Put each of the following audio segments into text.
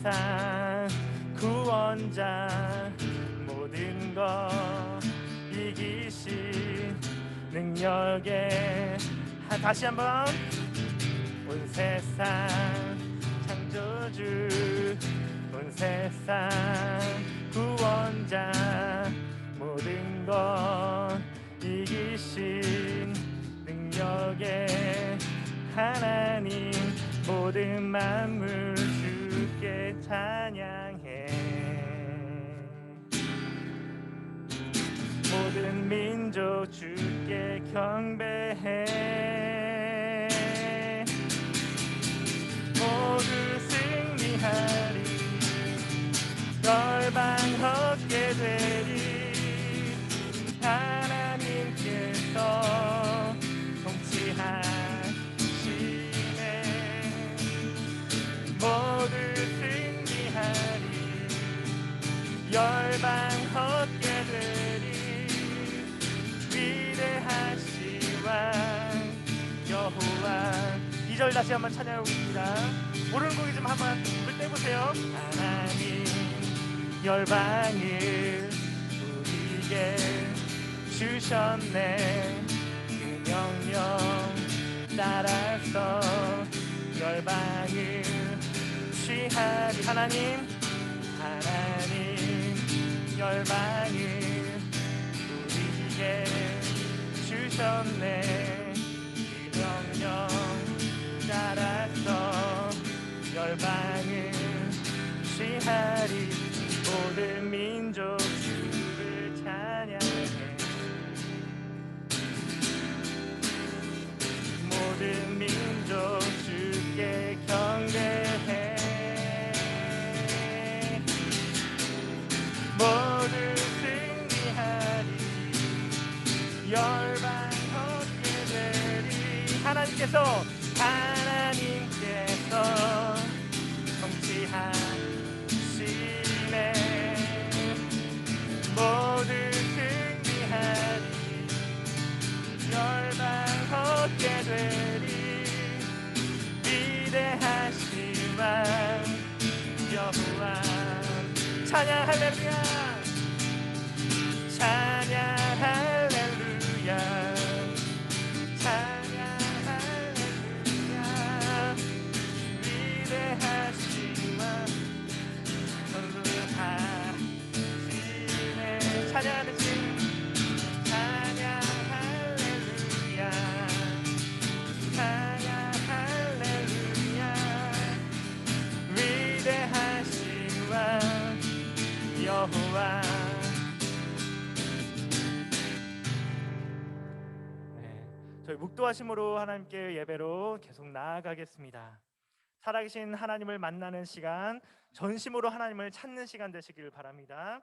세상 구원자 모든 것 이기신 능력에 다시 한번 온 세상 창조주 온 세상 구원자 모든 것 이기신 능력의 하나님 모든 만물 주께 찬양해 모든 민족 주께 경배해 모두 승리하리 열방 얻게 되리 하나님께서 통치하시네 모두 승리하리 열방 얻게 되리 위대하시 왕 여호와 2절 다시 한번 찬양하겠습니다. 모르는 곡이 좀 한번 불 떼보세요. 하나님 열방을 우리에게 주셨네 그 명령 따라서 열방을 취하리 하나님 열방을 우리에게 주셨네 그 명령 따라서 열방을 취하리 모든 민족 주를 찬양해 모든 민족 주께 경배해 모두 승리하리 열방 얻게 되리 하나님께서 통치하시네 모두 승리하리 열방 얻게 되리 위대하신 왕 여호와 찬양 할렐루야 찬양 할렐루야 찬양 할렐루야 위대하신 왕 전능하시네 찬양하는 신 찬양 할렐루야 찬양 할렐루야 위대하신 왕 여호와 저희 묵도하심으로 하나님께 예배로 계속 나아가겠습니다. 살아계신 하나님을 만나는 시간, 전심으로 하나님을 찾는 시간 되시길 바랍니다.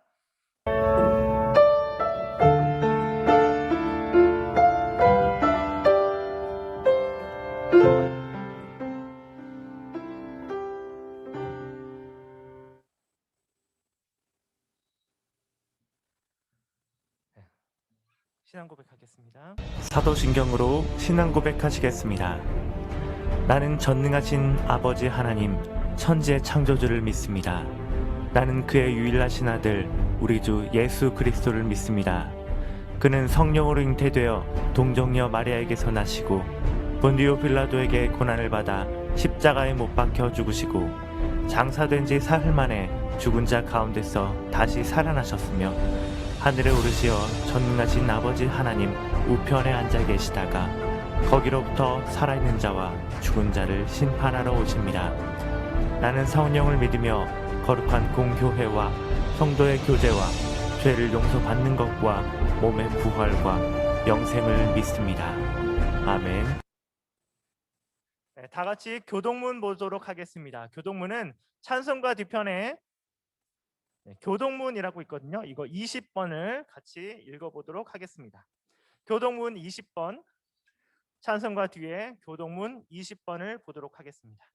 신앙 고백하겠습니다. 사도신경으로 신앙 고백하시겠습니다. 나는 전능하신 아버지 하나님 천지의 창조주를 믿습니다. 나는 그의 유일하신 아들 우리 주 예수 그리스도를 믿습니다. 그는 성령으로 잉태되어 동정녀 마리아에게서 나시고 본디오 빌라도에게 고난을 받아 십자가에 못 박혀 죽으시고 장사된 지 사흘 만에 죽은 자 가운데서 다시 살아나셨으며 하늘에 오르시어 전능하신 아버지 하나님 우편에 앉아 계시다가 거기로부터 살아있는 자와 죽은 자를 심판하러 오십니다. 나는 성령을 믿으며 거룩한 공교회와 성도의 교제와 죄를 용서받는 것과 몸의 부활과 영생을 믿습니다. 아멘. 네, 다 같이 교동문 보도록 하겠습니다. 교동문은 찬송가 뒤편에 교동문이라고 있거든요. 이거 20번을 같이 읽어보도록 하겠습니다. 교동문 20번 찬송가 뒤에 교동문 20번을 보도록 하겠습니다.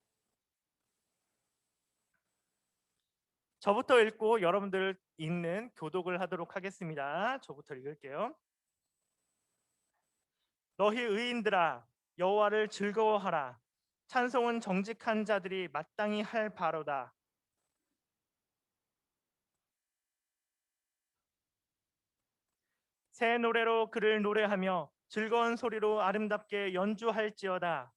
저부터 읽고 여러분들 읽는 교독을 하도록 하겠습니다. 저부터 읽을게요. 너희 의인들아 여호와를 즐거워하라. 찬송은 정직한 자들이 마땅히 할 바로다. 새 노래로 그를 노래하며 즐거운 소리로 아름답게 연주할지어다.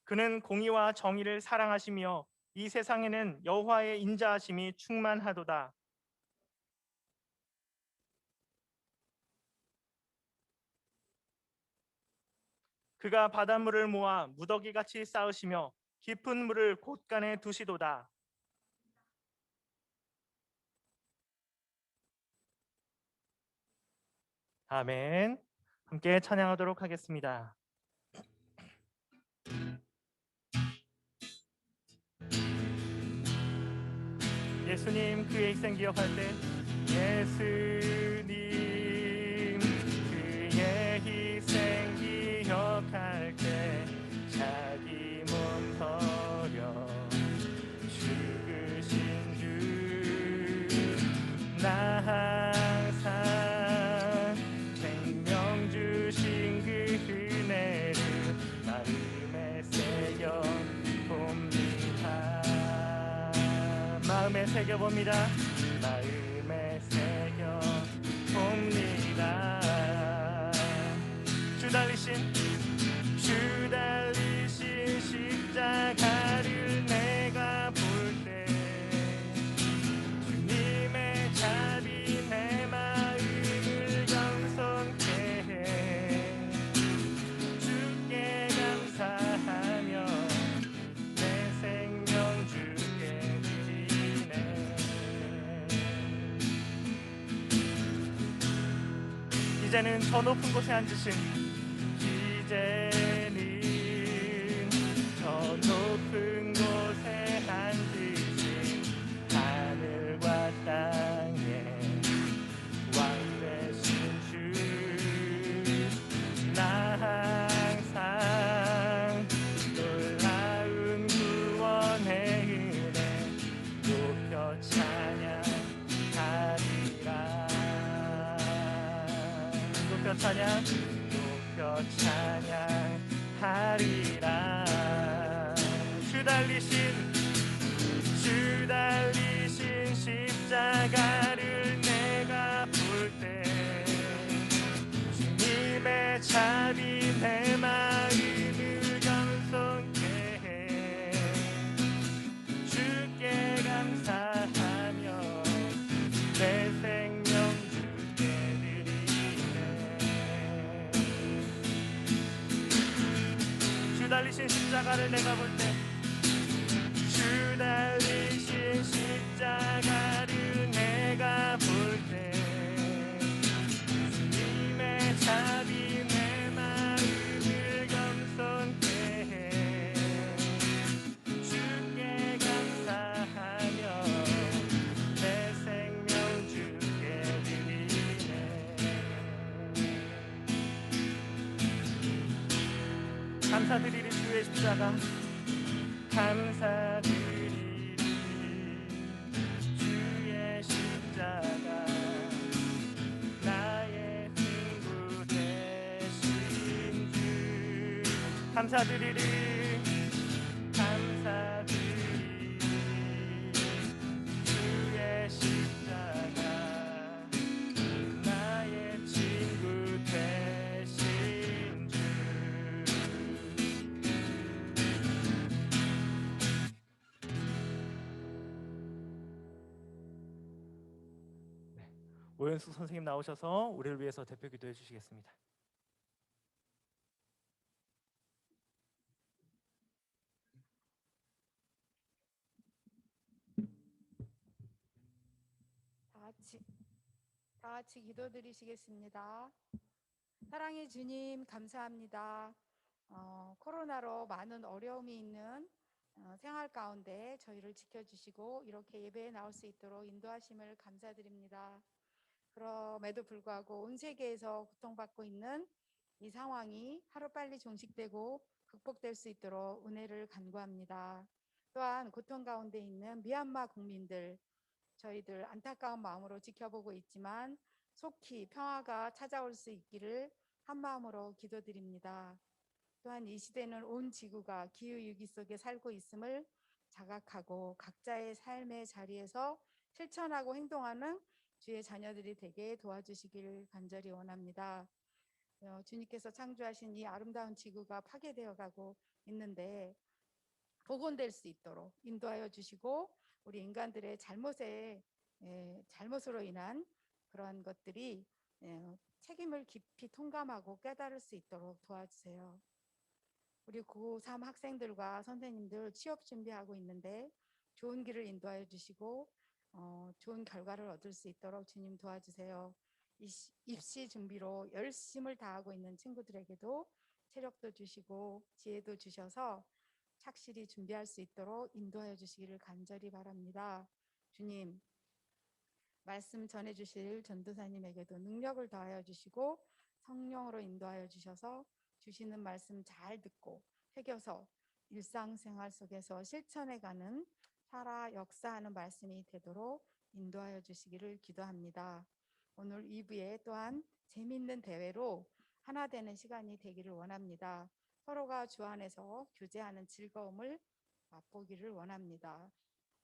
그는 공의와 정의를 사랑하시며 이 세상에는 여호와의 인자하심이 충만하도다. 그가 바닷물을 모아 무더기같이 쌓으시며 깊은 물을 곳간에 두시도다. 아멘. 함께 찬양하도록 하겠습니다. 예수님 그의 희생 기억할 때 예수님 그의 희생 기억할 때 자기 몸 버려 죽으신 주 나 항상 생명 주신 그 은혜를 마음에 새겨 봅니다. 마음에 새겨봅니다. 마음에 새겨봅니다. 주 달리신 십자가를 내가 볼 때 주님의 자비 내 마음을 겸손케 해 주께 감사하며 내 생명 주께 드리네. 이제는 저 높은 곳에 앉으신 이제는 저 높은 곳에 앉으신 하늘과 땅에 왕 되신 주 나 항상 놀라운 구원의 은혜 높여 찬양하리라. 높여 찬양하리라. 주 달리신 십자가를 내가 볼 때 주님의 자비 내 마음을 겸손케 해 주께 감사하며 내 생명 주께 드리네. 주 달리신 십자가를 내가 볼 때 주 달리신 십자가를 내가 볼 때 주님의 자비 내 마음을 겸손케 해 주께 감사하며 내 생명 주께 드리네. 감사드리리 주의 십자가 감사드리리 주의 십자가 나의 친구 되신 주 감사드리리 주의 십자가 나의 친구 되신 주. 오연숙 선생님 나오셔서 우리를 위해서 대표 기도해 주시겠습니다. 다 같이 기도드리시겠습니다. 사랑의 주님 감사합니다. 코로나로 많은 어려움이 있는 생활 가운데 저희를 지켜주시고 이렇게 예배에 나올 수 있도록 인도하심을 감사드립니다. 그럼에도 불구하고 온 세계에서 고통받고 있는 이 상황이 하루빨리 종식되고 극복될 수 있도록 은혜를 간구합니다. 또한 고통 가운데 있는 미얀마 국민들 저희들 안타까운 마음으로 지켜보고 있지만 속히 평화가 찾아올 수 있기를 한마음으로 기도드립니다. 또한 이 시대는 온 지구가 기후위기 속에 살고 있음을 자각하고 각자의 삶의 자리에서 실천하고 행동하는 주의 자녀들이 되게 도와주시길 간절히 원합니다. 주님께서 창조하신 이 아름다운 지구가 파괴되어 가고 있는데 복원될 수 있도록 인도하여 주시고 우리 인간들의 잘못으로 인한 그러한 것들이 책임을 깊이 통감하고 깨달을 수 있도록 도와주세요. 우리 고3 학생들과 선생님들 취업 준비하고 있는데 좋은 길을 인도하여 주시고 좋은 결과를 얻을 수 있도록 주님 도와주세요. 입시 준비로 열심을 다하고 있는 친구들에게도 체력도 주시고 지혜도 주셔서 착실히 준비할 수 있도록 인도하여 주시기를 간절히 바랍니다. 주님, 말씀 전해주실 전도사님에게도 능력을 더하여 주시고 성령으로 인도하여 주셔서 주시는 말씀 잘 듣고 새겨서 일상생활 속에서 실천해가는 살아 역사하는 말씀이 되도록 인도하여 주시기를 기도합니다. 오늘 2부에 또한 재미있는 대회로 하나 되는 시간이 되기를 원합니다. 서로가 주 안에서 교제하는 즐거움을 맛보기를 원합니다.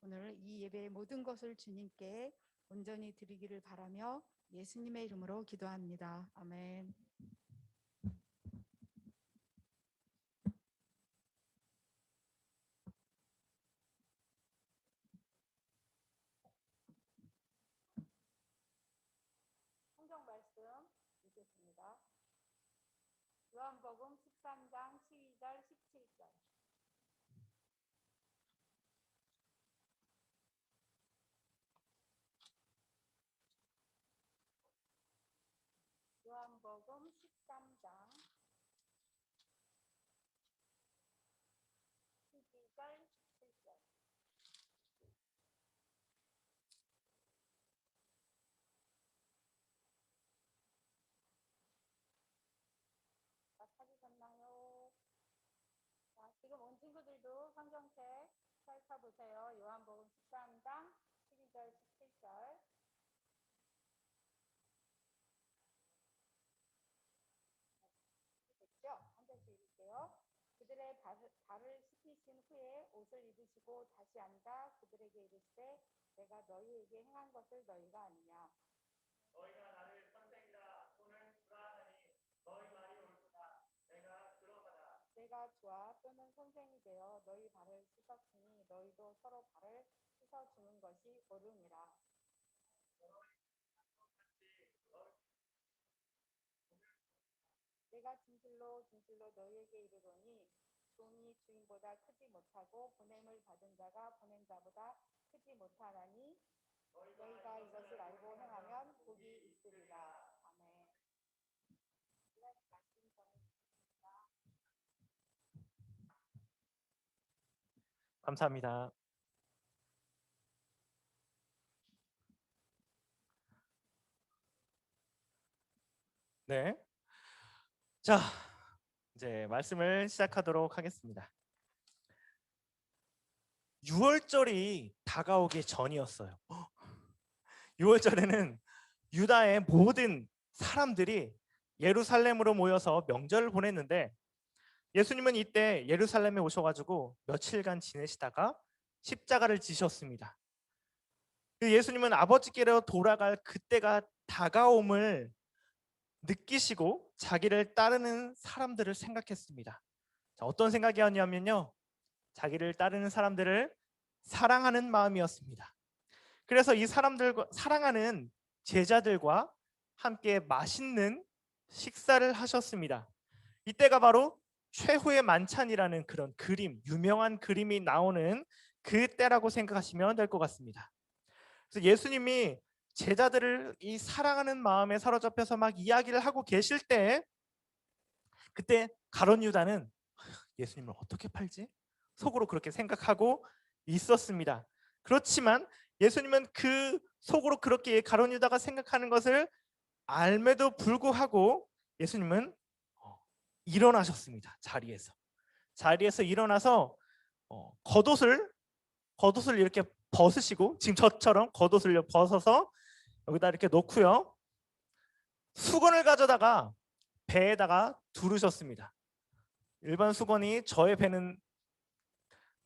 오늘 이 예배의 모든 것을 주님께 온전히 드리기를 바라며 예수님의 이름으로 기도합니다. 아멘. 성경 말씀 읽겠습니다. 요한복음 13장 12절 17절. 요한복음 13장 12절 17절. 다 찾으셨나요? 자, 지금 온 친구들도 성경책 펼쳐보세요. 요한복음 13장 12절 17절. 됐죠? 한 절씩 읽을게요. 그들의 발을 씻기신 후에 옷을 입으시고 다시 앉아 그들에게 이르시되 내가 너희에게 행한 것을 너희가 아느냐. 너희가 나를 선생이라 또는 주라 하니 너희 말이 옳구나. 내가 그러하다. 내가 주와 또는 선생이 되어 너희 발을 씻었으니 너희도 서로 발을 씻어주는 것이 옳으니라. 내가 진실로 진실로 너희에게 이르노니 종이 주인보다 크지 못하고 보냄을 받은 자가 보낸 자보다 크지 못하나니 너희가 이것을 알고 행하면 복이 있으리라. 아멘. 말씀 전해주십니다. 감사합니다. 네. 자, 이제 말씀을 시작하도록 하겠습니다. 6월절이 다가오기 전이었어요. 6월절에는 유다의 모든 사람들이 예루살렘으로 모여서 명절을 보냈는데 예수님은 이때 예루살렘에 오셔가지고 며칠간 지내시다가 십자가를 지셨습니다. 예수님은 아버지께로 돌아갈 그때가 다가옴을 느끼시고 자기를 따르는 사람들을 생각했습니다. 자, 어떤 생각이었냐면요, 자기를 따르는 사람들을 사랑하는 마음이었습니다. 그래서 이 사람들과 사랑하는 제자들과 함께 맛있는 식사를 하셨습니다. 이때가 바로 최후의 만찬이라는 그런 그림, 유명한 그림이 나오는 그 때라고 생각하시면 될 것 같습니다. 그래서 예수님이 제자들을 이 사랑하는 마음에 사로잡혀서 막 이야기를 하고 계실 때 그때 가룟 유다는 예수님을 어떻게 팔지? 속으로 그렇게 생각하고 있었습니다. 그렇지만 예수님은 그 속으로 그렇게 가룟 유다가 생각하는 것을 알매도 불구하고 예수님은 일어나셨습니다. 자리에서 일어나서 겉옷을 이렇게 벗으시고 지금 저처럼 겉옷을 벗어서 여기다 이렇게 놓고요, 수건을 가져다가 배에다가 두르셨습니다. 일반 수건이 저의 배는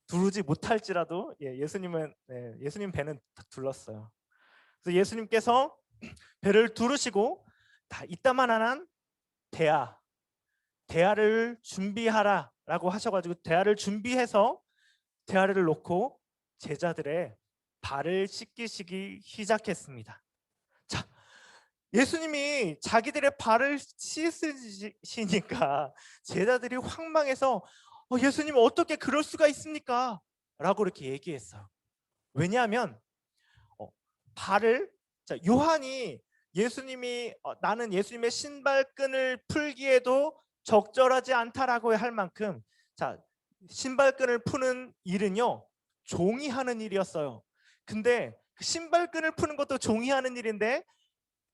두르지 못할지라도 예수님은 예수님 배는 딱 둘렀어요. 그래서 예수님께서 배를 두르시고 다 이따만한 대야를 준비하라라고 하셔가지고 대야를 준비해서 대야를 놓고 제자들의 발을 씻기시기 시작했습니다. 자, 예수님이 자기들의 발을 씻으시니까 제자들이 황망해서 예수님 어떻게 그럴 수가 있습니까? 라고 이렇게 얘기했어요. 왜냐하면 발을 요한이 예수님이 나는 예수님의 신발끈을 풀기에도 적절하지 않다라고 할 만큼 신발끈을 푸는 일은요 종이 하는 일이었어요. 근데 그 신발끈을 푸는 것도 종이 하는 일인데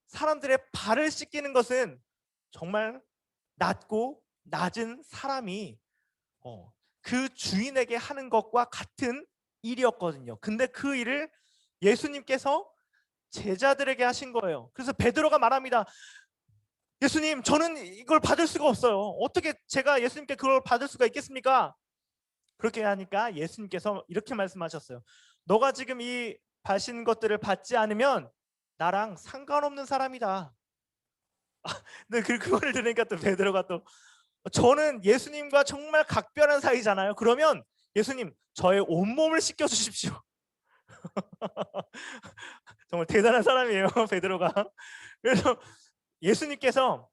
사람들의 발을 씻기는 것은 정말 낮은 사람이 그 주인에게 하는 것과 같은 일이었거든요. 근데 그 일을 예수님께서 제자들에게 하신 거예요. 그래서 베드로가 말합니다. 예수님, 저는 이걸 받을 수가 없어요. 어떻게 제가 예수님께 그걸 받을 수가 있겠습니까? 그렇게 하니까 예수님께서 이렇게 말씀하셨어요. 너가 지금 이 받은 것들을 받지 않으면 나랑 상관없는 사람이다. 근데 그거를 들으니까 또 베드로가 또 저는 예수님과 정말 각별한 사이잖아요. 그러면 예수님, 저의 온몸을 씻겨 주십시오. 정말 대단한 사람이에요, 베드로가. 그래서 예수님께서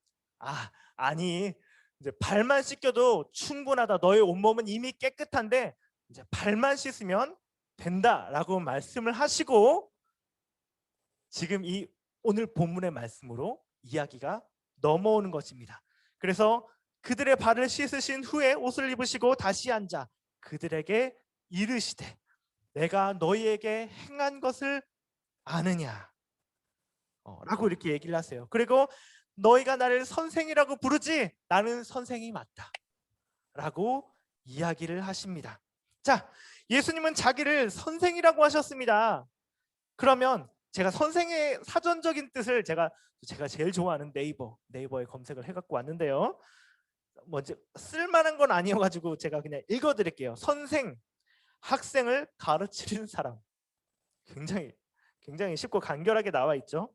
아니 이제 발만 씻겨도 충분하다. 너의 온몸은 이미 깨끗한데 이제 발만 씻으면 된다라고 말씀을 하시고 지금 이 오늘 본문의 말씀으로 이야기가 넘어오는 것입니다. 그래서 그들의 발을 씻으신 후에 옷을 입으시고 다시 앉아 그들에게 이르시되 내가 너희에게 행한 것을 아느냐 라고 이렇게 얘기를 하세요. 그리고 너희가 나를 선생이라고 부르지 나는 선생이 맞다 라고 이야기를 하십니다. 자, 예수님은 자기를 선생이라고 하셨습니다. 그러면 제가 선생의 사전적인 뜻을 제가 제일 좋아하는 네이버에 검색을 해갖고 왔는데요. 먼저 쓸만한 건 아니어가지고 제가 그냥 읽어드릴게요. 선생, 학생을 가르치는 사람. 굉장히 쉽고 간결하게 나와 있죠.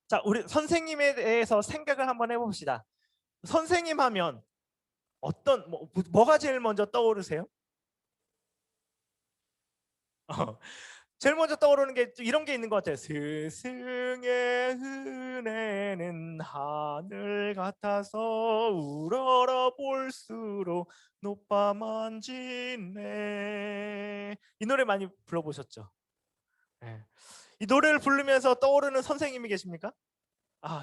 자, 우리 선생님에 대해서 생각을 한번 해봅시다. 선생님 하면 뭐가 제일 먼저 떠오르세요? 제일 먼저 떠오르는 게 이런 게 있는 것 같아요. 스승의 은혜는 하늘 같아서 우러러 볼수록 높아만지네. 이 노래 많이 불러보셨죠? 네. 이 노래를 부르면서 떠오르는 선생님이 계십니까?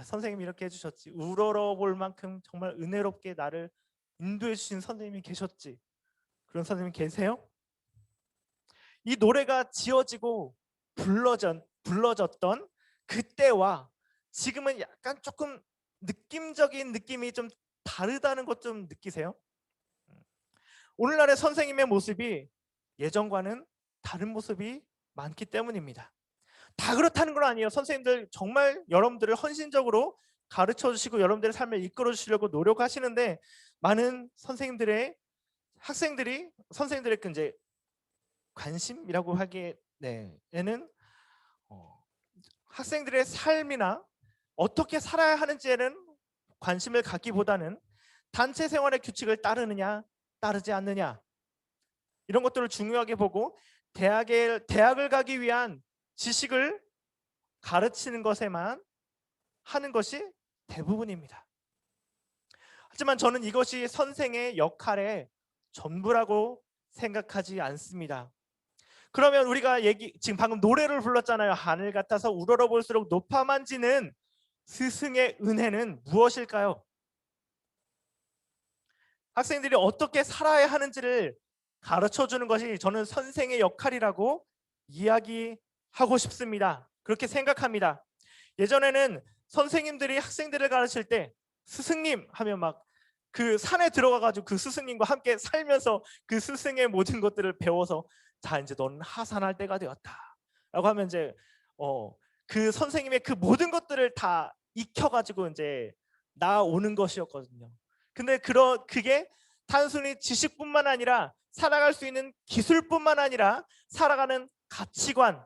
선생님이 이렇게 해주셨지. 우러러 볼 만큼 정말 은혜롭게 나를 인도해 주신 선생님이 계셨지. 그런 선생님이 계세요? 이 노래가 지어지고 불러졌던 그때와 지금은 약간 조금 느낌적인 느낌이 좀 다르다는 것 좀 느끼세요? 오늘날의 선생님의 모습이 예전과는 다른 모습이 많기 때문입니다. 다 그렇다는 건 아니에요. 선생님들 정말 여러분들을 헌신적으로 가르쳐 주시고 여러분들의 삶을 이끌어 주시려고 노력하시는데 많은 선생님들의 선생님들의 이제 관심이라고 하기에는 학생들의 삶이나 어떻게 살아야 하는지에는 관심을 갖기보다는 단체 생활의 규칙을 따르느냐 따르지 않느냐 이런 것들을 중요하게 보고 대학을 가기 위한 지식을 가르치는 것에만 하는 것이 대부분입니다. 하지만 저는 이것이 선생의 역할의 전부라고 생각하지 않습니다. 그러면 우리가 지금 방금 노래를 불렀잖아요. 하늘 같아서 우러러 볼수록 높아만지는 스승의 은혜는 무엇일까요? 학생들이 어떻게 살아야 하는지를 가르쳐주는 것이 저는 선생의 역할이라고 이야기하고 싶습니다. 그렇게 생각합니다. 예전에는 선생님들이 학생들을 가르칠 때 스승님 하면 막 그 산에 들어가가지고 그 스승님과 함께 살면서 그 스승의 모든 것들을 배워서 자 이제 너는 하산할 때가 되었다 라고 하면 이제 그 선생님의 그 모든 것들을 다 익혀가지고 이제 나오는 것이었거든요. 근데 그게 단순히 지식뿐만 아니라 살아갈 수 있는 기술뿐만 아니라 살아가는 가치관,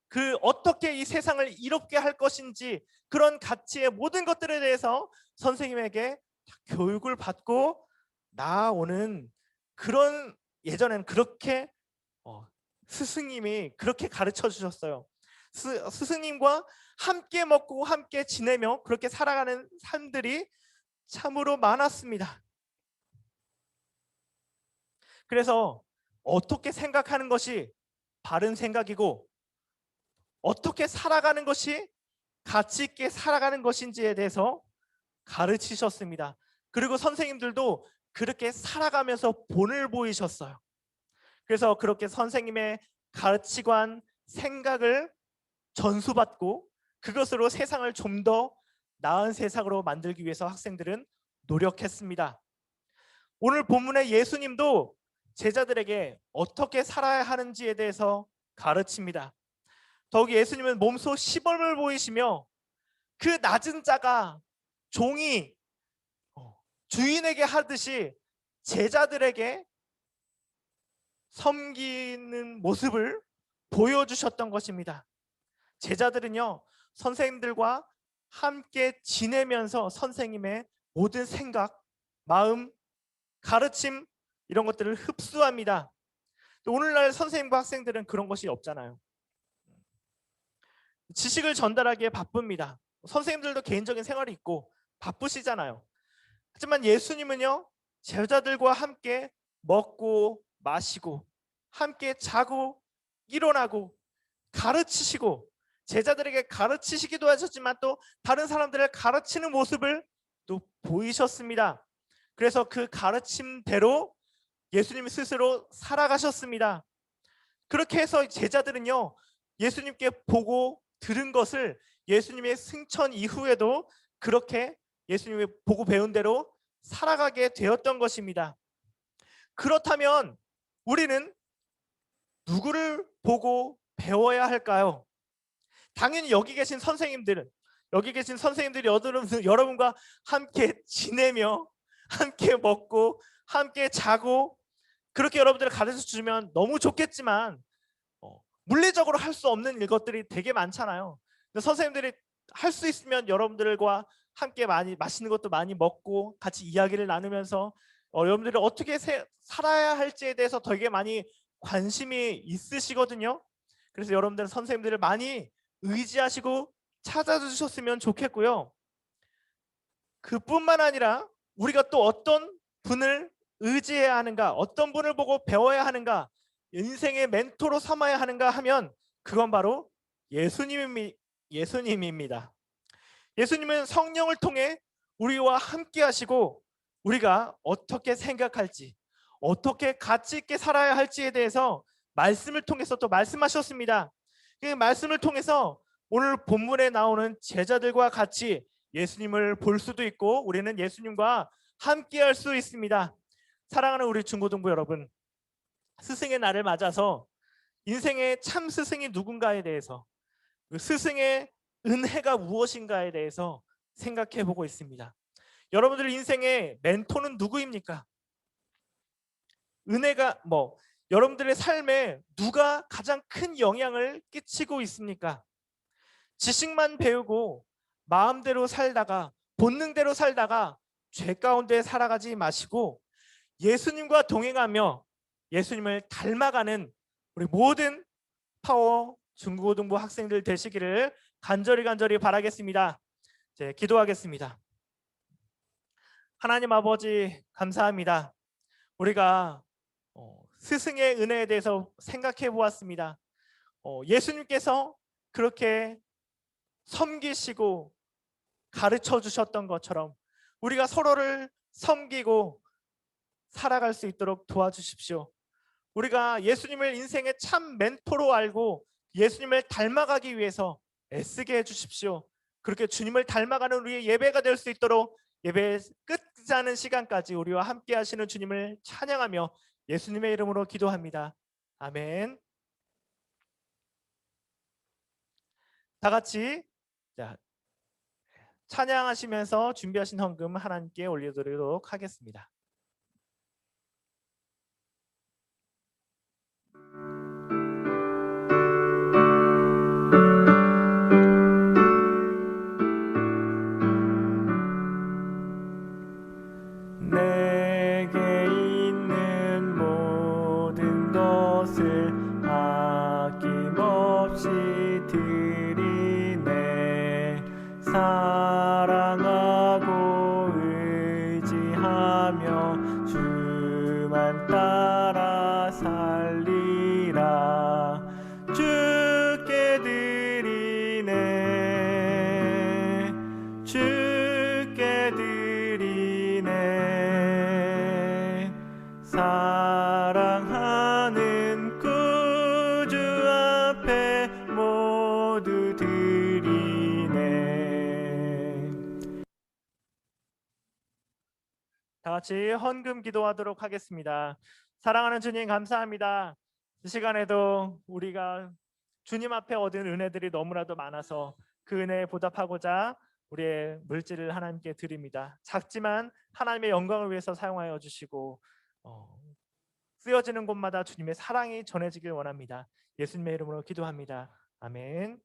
그 어떻게 이 세상을 이롭게 할 것인지 그런 가치의 모든 것들에 대해서 선생님에게 교육을 받고 나아오는 그런, 예전에는 그렇게 스승님이 그렇게 가르쳐 주셨어요. 스승님과 함께 먹고 함께 지내며 그렇게 살아가는 삶들이 참으로 많았습니다. 그래서 어떻게 생각하는 것이 바른 생각이고 어떻게 살아가는 것이 가치 있게 살아가는 것인지에 대해서 가르치셨습니다. 그리고 선생님들도 그렇게 살아가면서 본을 보이셨어요. 그래서 그렇게 선생님의 가치관, 생각을 전수받고 그것으로 세상을 좀 더 나은 세상으로 만들기 위해서 학생들은 노력했습니다. 오늘 본문의 예수님도 제자들에게 어떻게 살아야 하는지에 대해서 가르칩니다. 더욱이 예수님은 몸소 시범을 보이시며 그 낮은 자가 종이 주인에게 하듯이 제자들에게 섬기는 모습을 보여주셨던 것입니다. 제자들은요, 선생님들과 함께 지내면서 선생님의 모든 생각, 마음, 가르침 이런 것들을 흡수합니다. 오늘날 선생님과 학생들은 그런 것이 없잖아요. 지식을 전달하기에 바쁩니다. 선생님들도 개인적인 생활이 있고 바쁘시잖아요. 하지만 예수님은요, 제자들과 함께 먹고 마시고 함께 자고 일어나고 가르치시고 제자들에게 가르치시기도 하셨지만 또 다른 사람들을 가르치는 모습을 또 보이셨습니다. 그래서 그 가르침대로 예수님 스스로 살아가셨습니다. 그렇게 해서 제자들은요, 예수님께 보고 들은 것을 예수님의 승천 이후에도 그렇게 예수님이 보고 배운 대로 살아가게 되었던 것입니다. 그렇다면 우리는 누구를 보고 배워야 할까요? 당연히 여기 계신 선생님들이 여러분과 함께 지내며 함께 먹고 함께 자고 그렇게 여러분들을 가르쳐 주면 너무 좋겠지만 물리적으로 할 수 없는 것들이 되게 많잖아요. 선생님들이 할 수 있으면 여러분들과 함께 많이 맛있는 것도 많이 먹고 같이 이야기를 나누면서 여러분들이 어떻게 살아야 할지에 대해서 되게 많이 관심이 있으시거든요. 그래서 여러분들은 선생님들을 많이 의지하시고 찾아주셨으면 좋겠고요. 그뿐만 아니라 우리가 또 어떤 분을 의지해야 하는가, 어떤 분을 보고 배워야 하는가, 인생의 멘토로 삼아야 하는가 하면 그건 바로 예수님입니다. 예수님은 성령을 통해 우리와 함께 하시고 우리가 어떻게 생각할지, 어떻게 가치 있게 살아야 할지에 대해서 말씀을 통해서 또 말씀하셨습니다. 그 말씀을 통해서 오늘 본문에 나오는 제자들과 같이 예수님을 볼 수도 있고 우리는 예수님과 함께 할 수 있습니다. 사랑하는 우리 중고등부 여러분, 스승의 날을 맞아서 인생의 참 스승이 누군가에 대해서, 그 스승의 은혜가 무엇인가에 대해서 생각해 보고 있습니다. 여러분들 인생의 멘토는 누구입니까? 은혜가 여러분들의 삶에 누가 가장 큰 영향을 끼치고 있습니까? 지식만 배우고 마음대로 살다가 본능대로 살다가 죄 가운데 살아가지 마시고 예수님과 동행하며 예수님을 닮아가는 우리 모든 파워 중고등부 학생들 되시기를 간절히 바라겠습니다. 이제 기도하겠습니다. 하나님 아버지 감사합니다. 우리가 스승의 은혜에 대해서 생각해 보았습니다. 예수님께서 그렇게 섬기시고 가르쳐 주셨던 것처럼 우리가 서로를 섬기고 살아갈 수 있도록 도와주십시오. 우리가 예수님을 인생의 참 멘토로 알고 예수님을 닮아가기 위해서 애쓰게 해주십시오. 그렇게 주님을 닮아가는 우리의 예배가 될 수 있도록 예배 끝나는 시간까지 우리와 함께 하시는 주님을 찬양하며 예수님의 이름으로 기도합니다. 아멘. 다 같이 찬양하시면서 준비하신 헌금 하나님께 올려드리도록 하겠습니다. 살리라. 주께 드리네, 주께 드리네. 사랑하는 구주 앞에 모두 드리네. 다 같이 헌금 기도하도록 하겠습니다. 사랑하는 주님, 감사합니다. 이 시간에도 우리가 주님 앞에 얻은 은혜들이 너무나도 많아서 그 은혜에 보답하고자 우리의 물질을 하나님께 드립니다. 작지만 하나님의 영광을 위해서 사용하여 주시고 쓰여지는 곳마다 주님의 사랑이 전해지길 원합니다. 예수님의 이름으로 기도합니다. 아멘.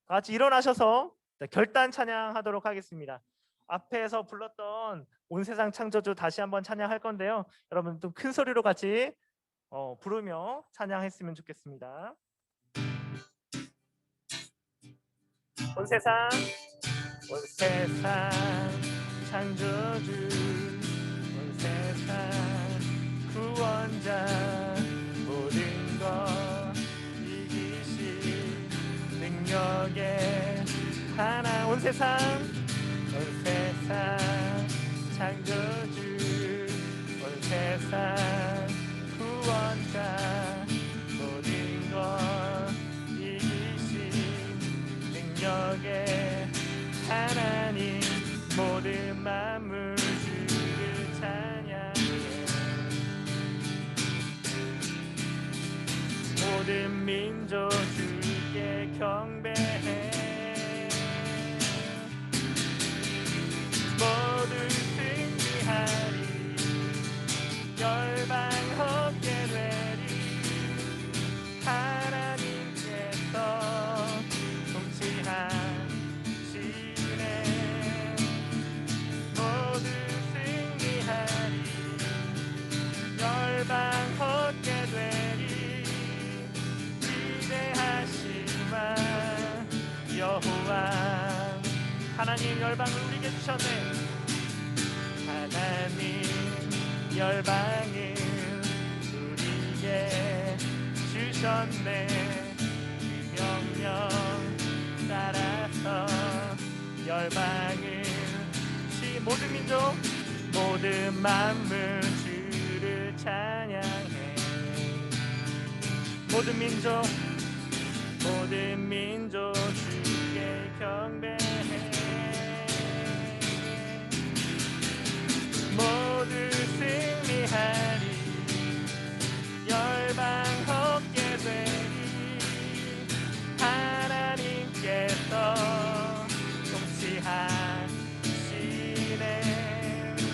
다 같이 일어나셔서 결단 찬양하도록 하겠습니다. 앞에서 불렀던 온 세상 창조주 다시 한번 찬양할 건데요. 여러분 좀 큰 소리로 같이 부르며 찬양했으면 좋겠습니다. 온 세상 창조주, 온 세상 구원자, 모든 것 이기신 능력의 하나. 온 세상 창조주, 온 세상 구원자, 모든 것 이기신 능력의 하나님, 모든 만물 주를 찬양해. 모든 민족 주께 경배해. 모두 승리하리, 열방 얻게 되리. 하나님께서 통치하시네. 모두 승리하리, 열방 얻게 되리. 위대하시마 여호와 하나님, 열방을 우리에게 주셨네. 하나님, 열방을 우리에게 주셨네. 그 명령 따라서 열방을 모든 민족, 모든 만물 주를 찬양해. 모든 민족 주께 경배해. 모두 승리하리, 열방 얻게 되리. 하나님께서 통치하시네.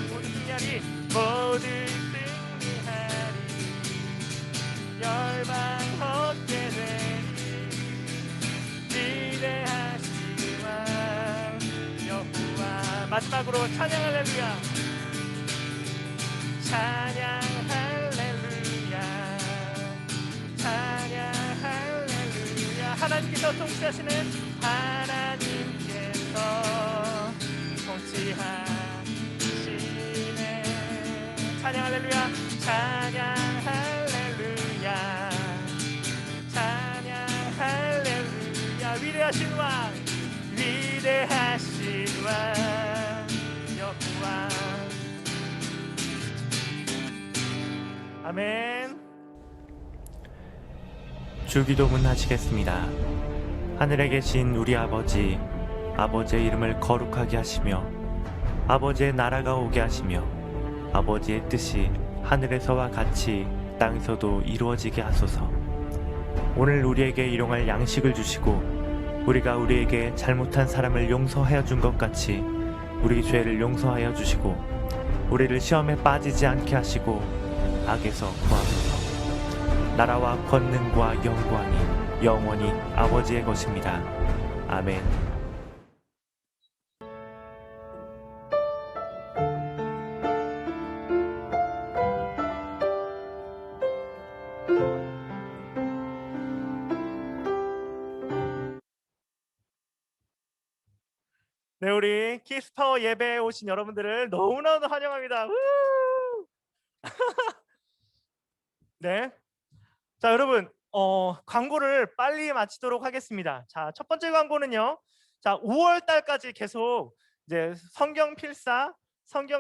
모두 승리하리, 모두 승리하리, 열방 얻게 되리. 위대하시와 여호와. 마지막으로 찬양 할렐루야, 찬양 할렐루야, 찬양 할렐루야. 하나님께서 통치하시는, 하나님께서 통치하시네. 찬양 할렐루야, 찬양 할렐루야, 찬양 할렐루야. 위대하신 왕, 위대하신 왕 여호와. 아멘. 주기도문 하시겠습니다. 하늘에 계신 우리 아버지, 아버지의 이름을 거룩하게 하시며 아버지의 나라가 오게 하시며 아버지의 뜻이 하늘에서와 같이 땅에서도 이루어지게 하소서. 오늘 우리에게 일용할 양식을 주시고 우리가 우리에게 잘못한 사람을 용서하여 준 것 같이 우리 죄를 용서하여 주시고 우리를 시험에 빠지지 않게 하시고 악에서 구하소서. 나라와 권능과 영광이 영원히 아버지의 것입니다. 아멘. 네, 우리 키스파워 예배에 오신 여러분들을 너무나도 환영합니다. 우! 네. 자, 여러분, 광고를 빨리 마치도록 하겠습니다. 자, 첫 번째 광고는요. 자, 5월 달까지 계속 이제 성경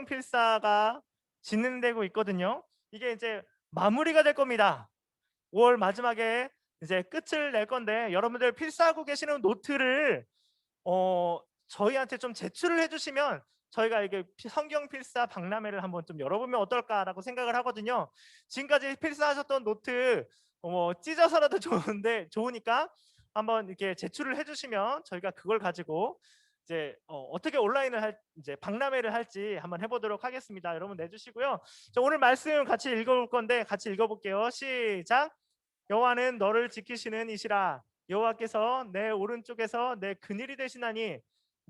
필사가 진행되고 있거든요. 이게 이제 마무리가 될 겁니다. 5월 마지막에 이제 끝을 낼 건데, 여러분들 필사하고 계시는 노트를 저희한테 좀 제출을 해주시면 저희가 이게 성경 필사 박람회를 한번 좀 열어보면 어떨까라고 생각을 하거든요. 지금까지 필사하셨던 노트 찢어서라도 좋으니까 한번 이렇게 제출을 해주시면 저희가 그걸 가지고 이제 어떻게 온라인을 이제 박람회를 할지 한번 해보도록 하겠습니다. 여러분 내주시고요. 자, 오늘 말씀 같이 읽어볼 건데 같이 읽어볼게요. 시작. 여호와는 너를 지키시는 이시라. 여호와께서 내 오른쪽에서 내 그늘이 되시나니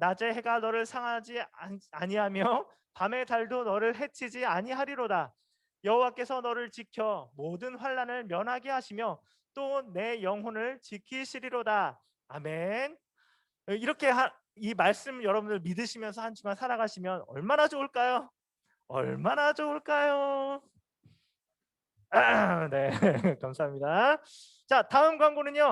낮에 해가 너를 상하지 아니하며 밤의 달도 너를 해치지 아니하리로다. 여호와께서 너를 지켜 모든 환난을 면하게 하시며 또 내 영혼을 지키시리로다. 아멘. 이렇게 이 말씀 여러분들 믿으시면서 한 주간 살아가시면 얼마나 좋을까요? 얼마나 좋을까요? 네, 감사합니다. 자, 다음 광고는요.